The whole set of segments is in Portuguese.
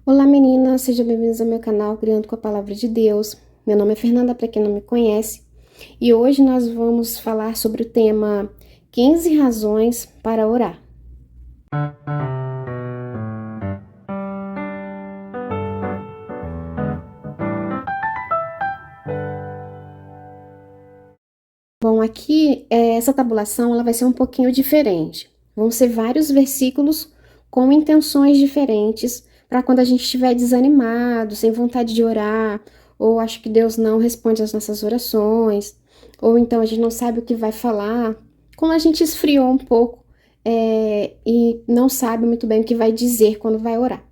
Olá meninas, sejam bem-vindas ao meu canal Criando com a Palavra de Deus. Meu nome é Fernanda, para quem não me conhece, e hoje nós vamos falar sobre o tema 15 razões para orar. Bom, aqui essa tabulação ela vai ser um pouquinho diferente. Vão ser vários versículos com intenções diferentes para quando a gente estiver desanimado, sem vontade de orar, ou acho que Deus não responde às nossas orações, ou então a gente não sabe o que vai falar. Quando a gente esfriou um pouco e não sabe muito bem o que vai dizer quando vai orar.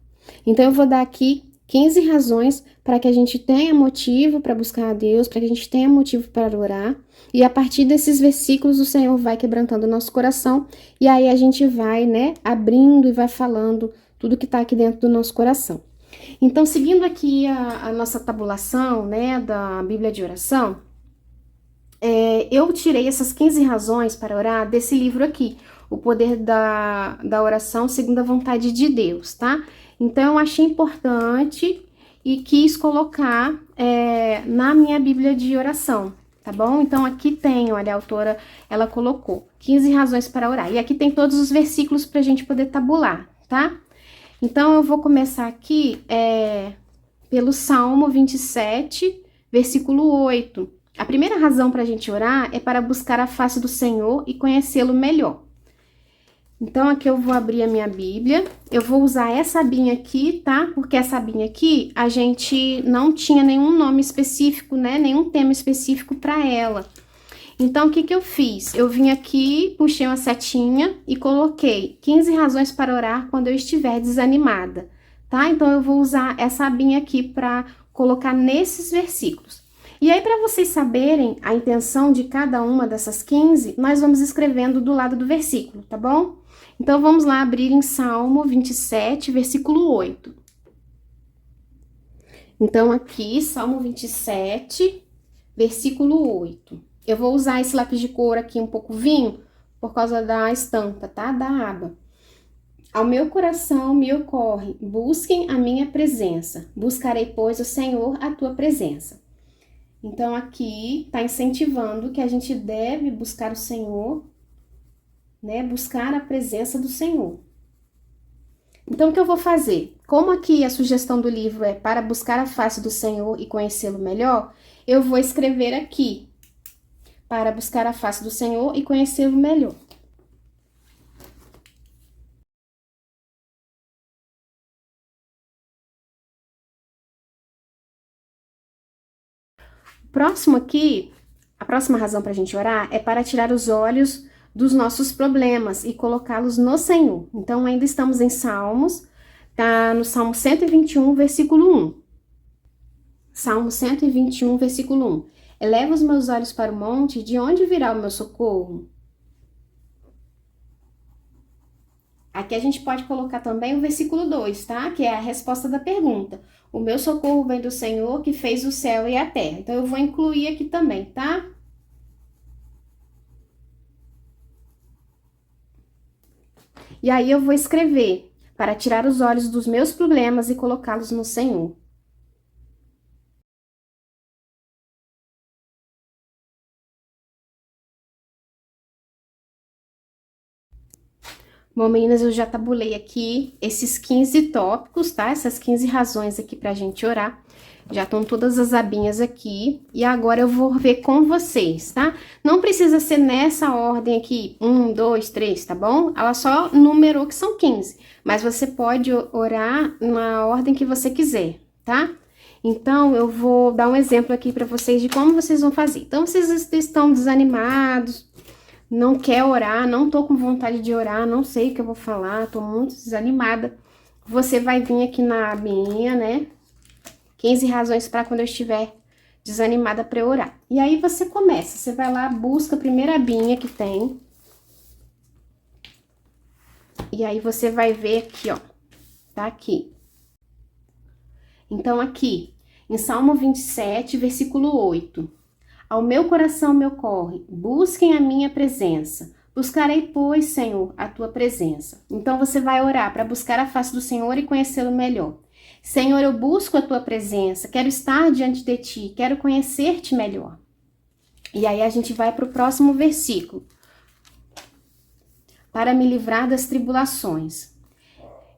Então eu vou dar aqui 15 razões para que a gente tenha motivo para buscar a Deus, para que a gente tenha motivo para orar. E a partir desses versículos, o Senhor vai quebrantando o nosso coração. E aí a gente vai, abrindo e vai falando tudo que está aqui dentro do nosso coração. Então, seguindo aqui a nossa tabulação, da Bíblia de oração, eu tirei essas 15 razões para orar desse livro aqui, O Poder da Oração Segundo a Vontade de Deus, tá? Então, eu achei importante e quis colocar na minha Bíblia de oração, tá bom? Então, aqui tem, olha, a autora, ela colocou 15 razões para orar. E aqui tem todos os versículos para a gente poder tabular, tá? Então, eu vou começar aqui pelo Salmo 27, versículo 8. A primeira razão para a gente orar é para buscar a face do Senhor e conhecê-lo melhor. Então, aqui eu vou abrir a minha Bíblia, eu vou usar essa abinha aqui, tá? Porque essa abinha aqui, a gente não tinha nenhum nome específico, nenhum tema específico para ela. Então, o que que eu fiz? Eu vim aqui, puxei uma setinha e coloquei 15 razões para orar quando eu estiver desanimada, tá? Então, eu vou usar essa abinha aqui para colocar nesses versículos. E aí, para vocês saberem a intenção de cada uma dessas 15, nós vamos escrevendo do lado do versículo, tá bom? Então, vamos lá abrir em Salmo 27, versículo 8. Então, aqui, Salmo 27, versículo 8. Eu vou usar esse lápis de cor aqui um pouco vinho, por causa da estampa, tá? Da aba. Ao meu coração me ocorre, busquem a minha presença. Buscarei, pois, o Senhor, a tua presença. Então, aqui tá incentivando que a gente deve buscar o Senhor, buscar a presença do Senhor. Então, o que eu vou fazer? Como aqui a sugestão do livro é para buscar a face do Senhor e conhecê-lo melhor, eu vou escrever aqui, para buscar a face do Senhor e conhecê-lo melhor. Próximo aqui, a próxima razão para a gente orar é para tirar os olhos dos nossos problemas e colocá-los no Senhor. Então, ainda estamos em Salmos, tá no Salmo 121, versículo 1. Salmo 121, versículo 1. Eleva os meus olhos para o monte, de onde virá o meu socorro? Aqui a gente pode colocar também o versículo 2, tá? Que é a resposta da pergunta. O meu socorro vem do Senhor que fez o céu e a terra. Então, eu vou incluir aqui também, tá? E aí eu vou escrever para tirar os olhos dos meus problemas e colocá-los no Senhor. Bom, meninas, eu já tabulei aqui esses 15 tópicos, tá? Essas 15 razões aqui pra gente orar. Já estão todas as abinhas aqui. E agora eu vou ver com vocês, tá? Não precisa ser nessa ordem aqui, 1, 2, 3, tá bom? Ela só numerou que são 15. Mas você pode orar na ordem que você quiser, tá? Então, eu vou dar um exemplo aqui pra vocês de como vocês vão fazer. Então, vocês estão desanimados, não quer orar, não tô com vontade de orar, não sei o que eu vou falar, tô muito desanimada. Você vai vir aqui na abinha, 15 razões para quando eu estiver desanimada para orar. E aí você começa, você vai lá, busca a primeira abinha que tem. E aí você vai ver aqui, ó, tá aqui. Então, aqui, em Salmo 27, versículo 8. Ao meu coração me ocorre, busquem a minha presença. Buscarei, pois, Senhor, a tua presença. Então, você vai orar para buscar a face do Senhor e conhecê-lo melhor. Senhor, eu busco a tua presença, quero estar diante de ti, quero conhecer-te melhor. E aí a gente vai para o próximo versículo. Para me livrar das tribulações.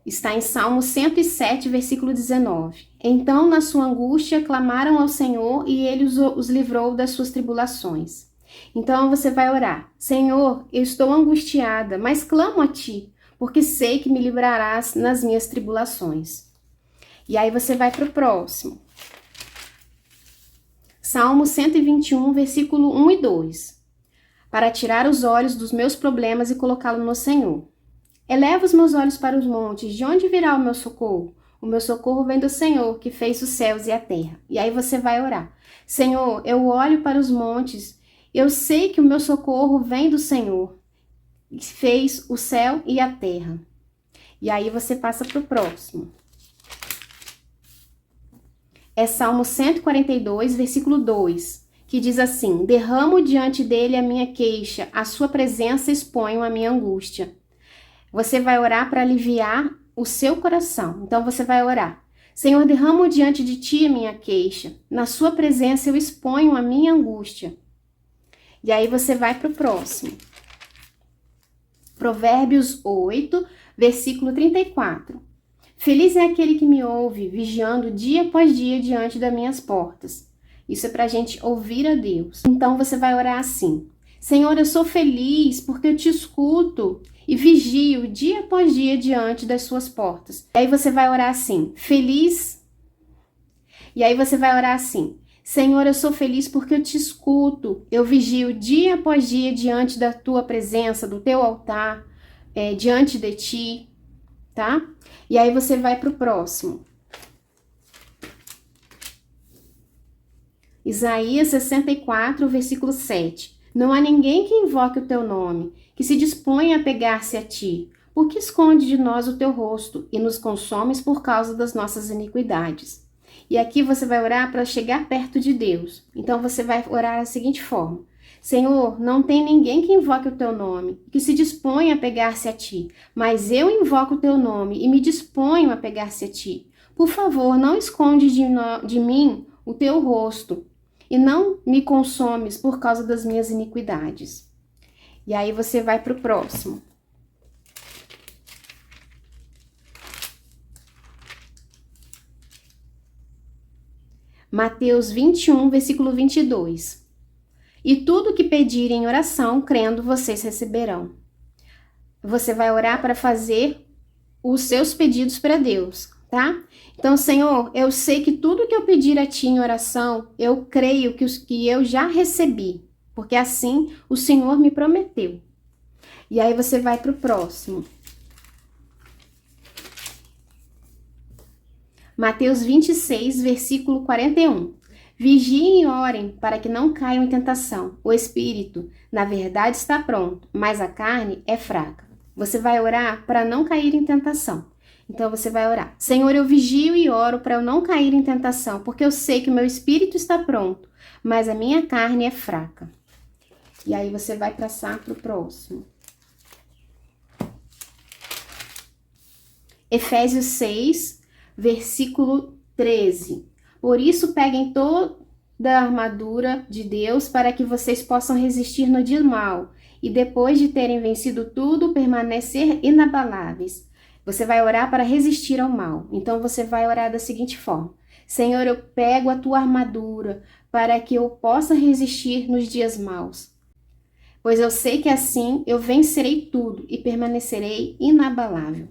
Está em Salmo 107, versículo 19. Então, na sua angústia, clamaram ao Senhor e ele os livrou das suas tribulações. Então, você vai orar. Senhor, eu estou angustiada, mas clamo a ti, porque sei que me livrarás nas minhas tribulações. E aí você vai para o próximo. Salmo 121, versículo 1 e 2. Para tirar os olhos dos meus problemas e colocá-lo no Senhor. Eleva os meus olhos para os montes, de onde virá o meu socorro? O meu socorro vem do Senhor, que fez os céus e a terra. E aí você vai orar. Senhor, eu olho para os montes, eu sei que o meu socorro vem do Senhor, que fez o céu e a terra. E aí você passa para o próximo. É Salmo 142, versículo 2, que diz assim: derramo diante dele a minha queixa, a sua presença exponho a minha angústia. Você vai orar para aliviar o seu coração. Então você vai orar. Senhor, derramo diante de ti a minha queixa. Na sua presença eu exponho a minha angústia. E aí você vai para o próximo. Provérbios 8, versículo 34. Feliz é aquele que me ouve, vigiando dia após dia diante das minhas portas. Isso é para a gente ouvir a Deus. Então você vai orar assim. Senhor, eu sou feliz porque eu te escuto e vigio dia após dia diante das suas portas. E aí você vai orar assim, feliz. E aí você vai orar assim, Senhor, eu sou feliz porque eu te escuto, eu vigio dia após dia diante da tua presença, do teu altar, diante de ti, tá? E aí você vai para o próximo. Isaías 64, versículo 7. Não há ninguém que invoque o teu nome, que se disponha a pegar-se a ti, porque esconde de nós o teu rosto e nos consomes por causa das nossas iniquidades. E aqui você vai orar para chegar perto de Deus. Então você vai orar da seguinte forma: Senhor, não tem ninguém que invoque o teu nome, que se disponha a pegar-se a ti, mas eu invoco o teu nome e me disponho a pegar-se a ti. Por favor, não esconde de mim o teu rosto e não me consomes por causa das minhas iniquidades. E aí você vai para o próximo. Mateus 21, versículo 22. E tudo que pedirem em oração, crendo, vocês receberão. Você vai orar para fazer os seus pedidos para Deus, tá? Então, Senhor, eu sei que tudo que eu pedir a Ti em oração, eu creio que eu já recebi, porque assim o Senhor me prometeu. E aí você vai para o próximo. Mateus 26, versículo 41. Vigiem e orem para que não caiam em tentação. O espírito, na verdade, está pronto, mas a carne é fraca. Você vai orar para não cair em tentação. Então você vai orar: Senhor, eu vigio e oro para eu não cair em tentação, porque eu sei que o meu espírito está pronto, mas a minha carne é fraca. E aí você vai passar para o próximo. Efésios 6, versículo 13. Por isso, peguem toda a armadura de Deus para que vocês possam resistir no dia mal e depois de terem vencido tudo, permanecer inabaláveis. Você vai orar para resistir ao mal. Então, você vai orar da seguinte forma: Senhor, eu pego a tua armadura para que eu possa resistir nos dias maus. Pois eu sei que assim eu vencerei tudo e permanecerei inabalável.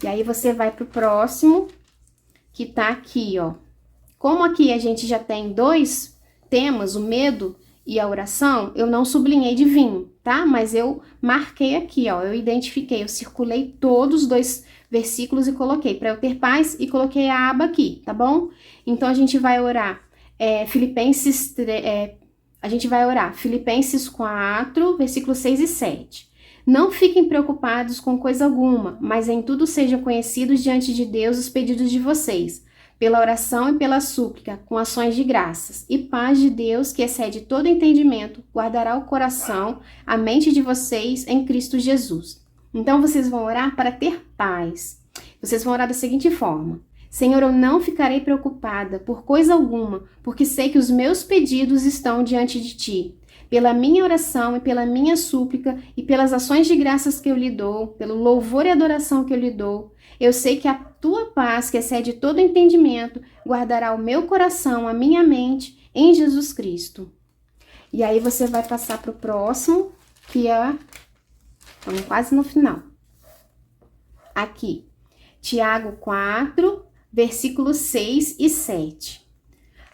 E aí você vai para o próximo, que tá aqui, ó. Como aqui a gente já tem dois temas, o medo e a oração, eu não sublinhei de vinho, tá? Mas eu marquei aqui, ó. Eu identifiquei, eu circulei todos os dois versículos e coloquei para eu ter paz e coloquei a aba aqui, tá bom? Então a gente vai orar Filipenses 4, versículos 6 e 7. Não fiquem preocupados com coisa alguma, mas em tudo sejam conhecidos diante de Deus os pedidos de vocês, pela oração e pela súplica, com ações de graças. E paz de Deus, que excede todo entendimento, guardará o coração, a mente de vocês em Cristo Jesus. Então vocês vão orar para ter paz. Vocês vão orar da seguinte forma: Senhor, eu não ficarei preocupada por coisa alguma, porque sei que os meus pedidos estão diante de ti. Pela minha oração e pela minha súplica e pelas ações de graças que eu lhe dou, pelo louvor e adoração que eu lhe dou, eu sei que a tua paz, que excede todo entendimento, guardará o meu coração, a minha mente, em Jesus Cristo. E aí você vai passar para o próximo, que é... Estamos quase no final. Aqui, Tiago 4, versículos 6 e 7.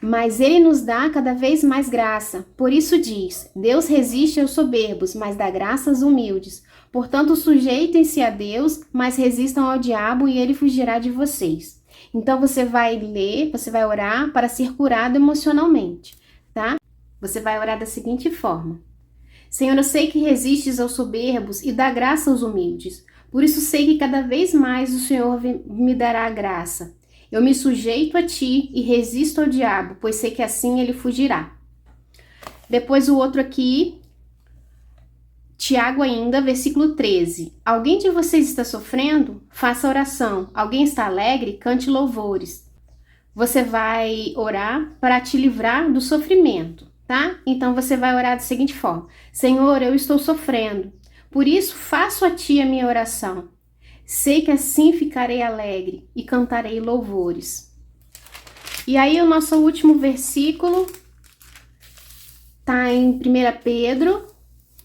Mas ele nos dá cada vez mais graça. Por isso diz, Deus resiste aos soberbos, mas dá graça aos humildes. Portanto, sujeitem-se a Deus, mas resistam ao diabo e ele fugirá de vocês. Então, você vai ler, você vai orar para ser curado emocionalmente, tá? Você vai orar da seguinte forma. Senhor, eu sei que resistes aos soberbos e dá graça aos humildes. Por isso sei que cada vez mais o Senhor me dará a graça. Eu me sujeito a ti e resisto ao diabo, pois sei que assim ele fugirá. Depois o outro aqui, Tiago ainda, versículo 13. Alguém de vocês está sofrendo? Faça oração. Alguém está alegre? Cante louvores. Você vai orar para te livrar do sofrimento, tá? Então você vai orar da seguinte forma. Senhor, eu estou sofrendo. Por isso faço a ti a minha oração. Sei que assim ficarei alegre e cantarei louvores. E aí o nosso último versículo está em 1 Pedro,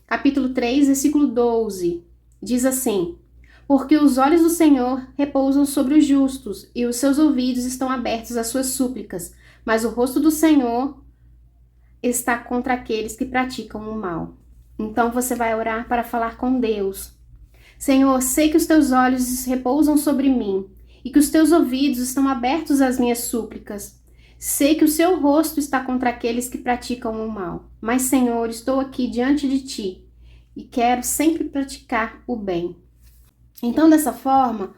capítulo 3, versículo 12. Diz assim, porque os olhos do Senhor repousam sobre os justos e os seus ouvidos estão abertos às suas súplicas, mas o rosto do Senhor está contra aqueles que praticam o mal. Então você vai orar para falar com Deus. Senhor, sei que os teus olhos repousam sobre mim e que os teus ouvidos estão abertos às minhas súplicas. Sei que o seu rosto está contra aqueles que praticam o mal. Mas, Senhor, estou aqui diante de ti e quero sempre praticar o bem. Então, dessa forma,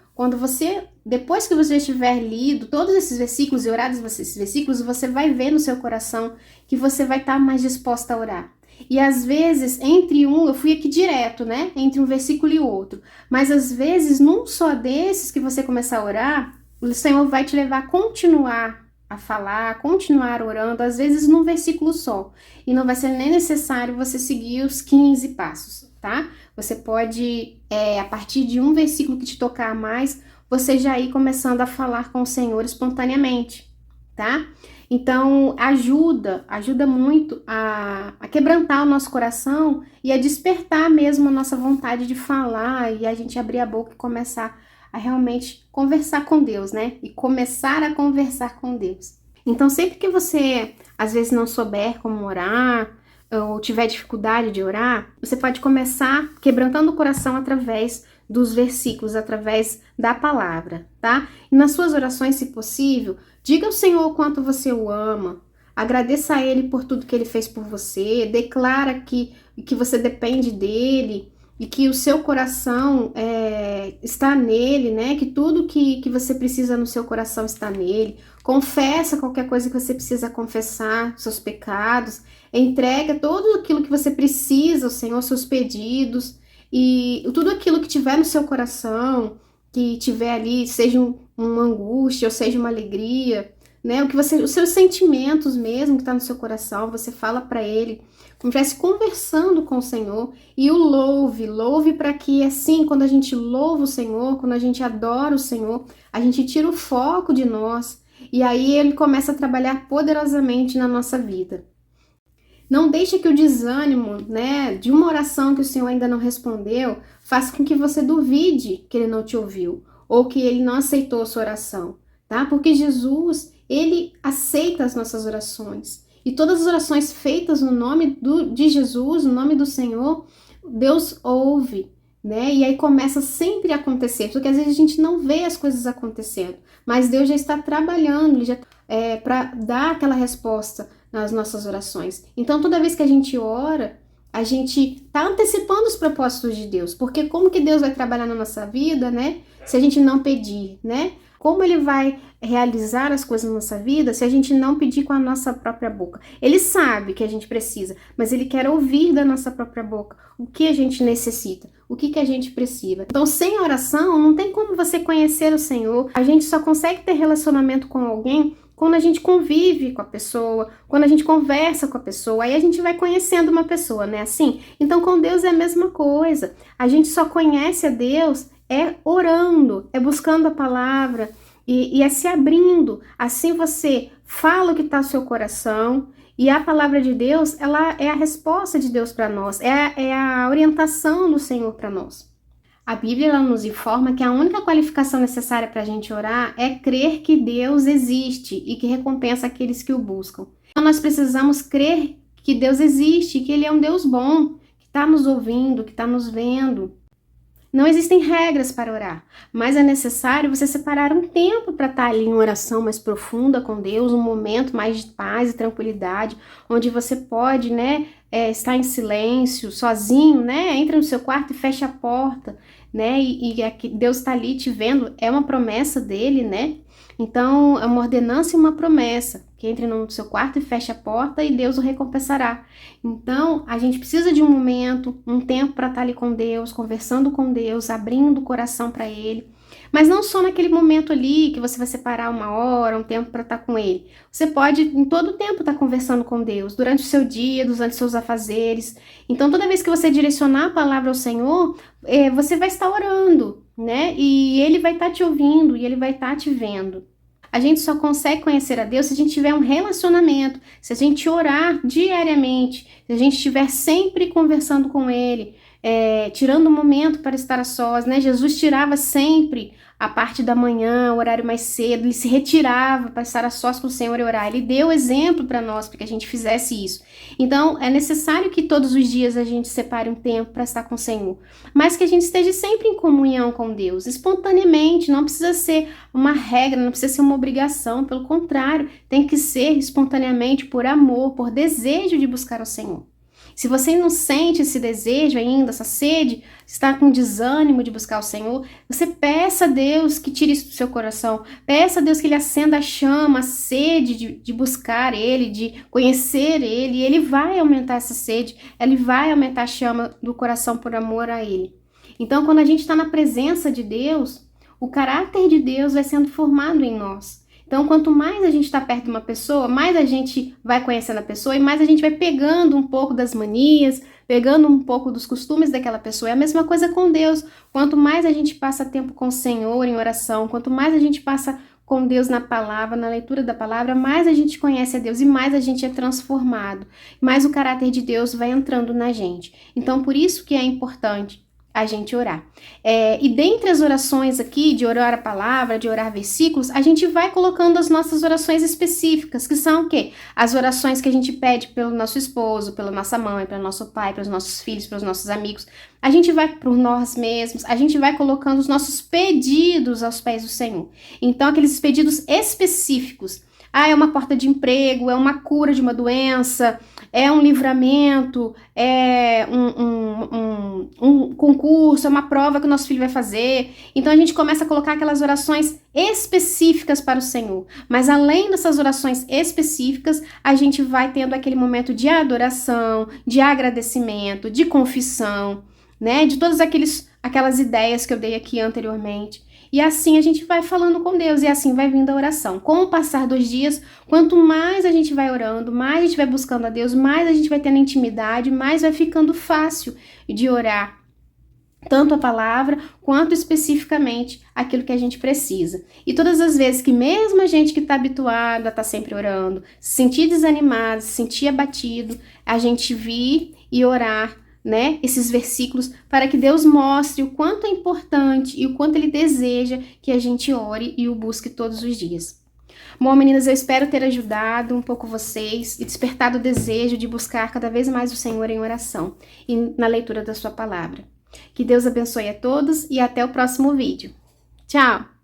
depois que você tiver lido todos esses versículos e orado esses versículos, você vai ver no seu coração que você vai estar mais disposta a orar. E às vezes, eu fui aqui direto, né? Entre um versículo e outro. Mas às vezes, num só desses que você começar a orar, o Senhor vai te levar a continuar a falar, a continuar orando, às vezes num versículo só. E não vai ser nem necessário você seguir os 15 passos, tá? Você pode, a partir de um versículo que te tocar mais, você já ir começando a falar com o Senhor espontaneamente, tá? Então, ajuda muito a quebrantar o nosso coração e a despertar mesmo a nossa vontade de falar e a gente abrir a boca e começar a realmente conversar com Deus, né? E começar a conversar com Deus. Então, sempre que você, às vezes, não souber como orar ou tiver dificuldade de orar, você pode começar quebrantando o coração através dos versículos, através da palavra, tá? E nas suas orações, se possível, diga ao Senhor o quanto você o ama, agradeça a Ele por tudo que Ele fez por você, declara que você depende dEle e que o seu coração está nele, né? Que tudo que você precisa no seu coração está nele. Confessa qualquer coisa que você precisa confessar, seus pecados, entrega tudo aquilo que você precisa ao Senhor, seus pedidos, e tudo aquilo que tiver no seu coração, que tiver ali, seja uma angústia ou seja uma alegria, né? Os seus sentimentos mesmo que está no seu coração, você fala para Ele, como estivesse conversando com o Senhor, e o louve para que assim, quando a gente louva o Senhor, quando a gente adora o Senhor, a gente tira o foco de nós, e aí Ele começa a trabalhar poderosamente na nossa vida. Não deixe que o desânimo, né, de uma oração que o Senhor ainda não respondeu, faça com que você duvide que Ele não te ouviu, ou que Ele não aceitou a sua oração, tá? Porque Jesus, Ele aceita as nossas orações. E todas as orações feitas no nome de Jesus, no nome do Senhor, Deus ouve, né? E aí começa sempre a acontecer, porque às vezes a gente não vê as coisas acontecendo, mas Deus já está trabalhando, para dar aquela resposta nas nossas orações. Então, toda vez que a gente ora, a gente está antecipando os propósitos de Deus, porque como que Deus vai trabalhar na nossa vida, né? Se a gente não pedir, né? Como ele vai realizar as coisas na nossa vida se a gente não pedir com a nossa própria boca? Ele sabe que a gente precisa, mas ele quer ouvir da nossa própria boca o que a gente necessita, o que a gente precisa. Então, sem oração, não tem como você conhecer o Senhor. A gente só consegue ter relacionamento com alguém quando a gente convive com a pessoa, quando a gente conversa com a pessoa, aí a gente vai conhecendo uma pessoa, né? Assim? Então, com Deus é a mesma coisa. A gente só conhece a Deus orando, buscando a palavra e se abrindo. Assim você fala o que está no seu coração e a palavra de Deus, ela é a resposta de Deus para nós, é a orientação do Senhor para nós. A Bíblia ela nos informa que a única qualificação necessária para a gente orar é crer que Deus existe e que recompensa aqueles que o buscam. Então nós precisamos crer que Deus existe, que Ele é um Deus bom, que está nos ouvindo, que está nos vendo. Não existem regras para orar, mas é necessário você separar um tempo para estar ali em oração mais profunda com Deus, um momento mais de paz e tranquilidade, onde você pode, estar em silêncio, sozinho, entra no seu quarto e fecha a porta, e Deus está ali te vendo, é uma promessa dele, Então, é uma ordenança e uma promessa, que entre no seu quarto e feche a porta e Deus o recompensará. Então, a gente precisa de um momento, um tempo para estar ali com Deus, conversando com Deus, abrindo o coração para Ele. Mas não só naquele momento ali que você vai separar uma hora, um tempo para estar com Ele. Você pode, em todo o tempo, estar conversando com Deus, durante o seu dia, durante os seus afazeres. Então, toda vez que você direcionar a palavra ao Senhor, você vai estar orando, E Ele vai estar te ouvindo, e Ele vai estar te vendo. A gente só consegue conhecer a Deus se a gente tiver um relacionamento, se a gente orar diariamente, se a gente estiver sempre conversando com Ele, tirando um momento para estar a sós, Jesus tirava sempre a parte da manhã, o horário mais cedo, ele se retirava para estar a sós com o Senhor e orar. Ele deu exemplo para nós, para que a gente fizesse isso. Então, é necessário que todos os dias a gente separe um tempo para estar com o Senhor, mas que a gente esteja sempre em comunhão com Deus, espontaneamente, não precisa ser uma regra, não precisa ser uma obrigação, pelo contrário, tem que ser espontaneamente por amor, por desejo de buscar o Senhor. Se você não sente esse desejo ainda, essa sede, está com desânimo de buscar o Senhor, você peça a Deus que tire isso do seu coração. Peça a Deus que Ele acenda a chama, a sede de buscar Ele, de conhecer Ele. E Ele vai aumentar essa sede, Ele vai aumentar a chama do coração por amor a Ele. Então, quando a gente está na presença de Deus, o caráter de Deus vai sendo formado em nós. Então, quanto mais a gente está perto de uma pessoa, mais a gente vai conhecendo a pessoa e mais a gente vai pegando um pouco das manias, pegando um pouco dos costumes daquela pessoa. É a mesma coisa com Deus. Quanto mais a gente passa tempo com o Senhor em oração, quanto mais a gente passa com Deus na palavra, na leitura da palavra, mais a gente conhece a Deus e mais a gente é transformado. Mais o caráter de Deus vai entrando na gente. Então, por isso que é importante a gente orar. E dentre as orações aqui, de orar a palavra, de orar versículos, a gente vai colocando as nossas orações específicas, que são o quê? As orações que a gente pede pelo nosso esposo, pela nossa mãe, pelo nosso pai, pelos nossos filhos, pelos nossos amigos. A gente vai por nós mesmos, a gente vai colocando os nossos pedidos aos pés do Senhor. Então, aqueles pedidos específicos. É uma porta de emprego, é uma cura de uma doença, é um livramento, é um concurso, é uma prova que o nosso filho vai fazer. Então a gente começa a colocar aquelas orações específicas para o Senhor. Mas além dessas orações específicas, a gente vai tendo aquele momento de adoração, de agradecimento, de confissão, de todas aquelas ideias que eu dei aqui anteriormente. E assim a gente vai falando com Deus e assim vai vindo a oração. Com o passar dos dias, quanto mais a gente vai orando, mais a gente vai buscando a Deus, mais a gente vai tendo intimidade, mais vai ficando fácil de orar. Tanto a palavra, quanto especificamente aquilo que a gente precisa. E todas as vezes que mesmo a gente que está habituado a estar sempre orando, se sentir desanimado, se sentir abatido, a gente vir e orar, esses versículos, para que Deus mostre o quanto é importante e o quanto Ele deseja que a gente ore e o busque todos os dias. Bom, meninas, eu espero ter ajudado um pouco vocês e despertado o desejo de buscar cada vez mais o Senhor em oração e na leitura da sua palavra. Que Deus abençoe a todos e até o próximo vídeo. Tchau!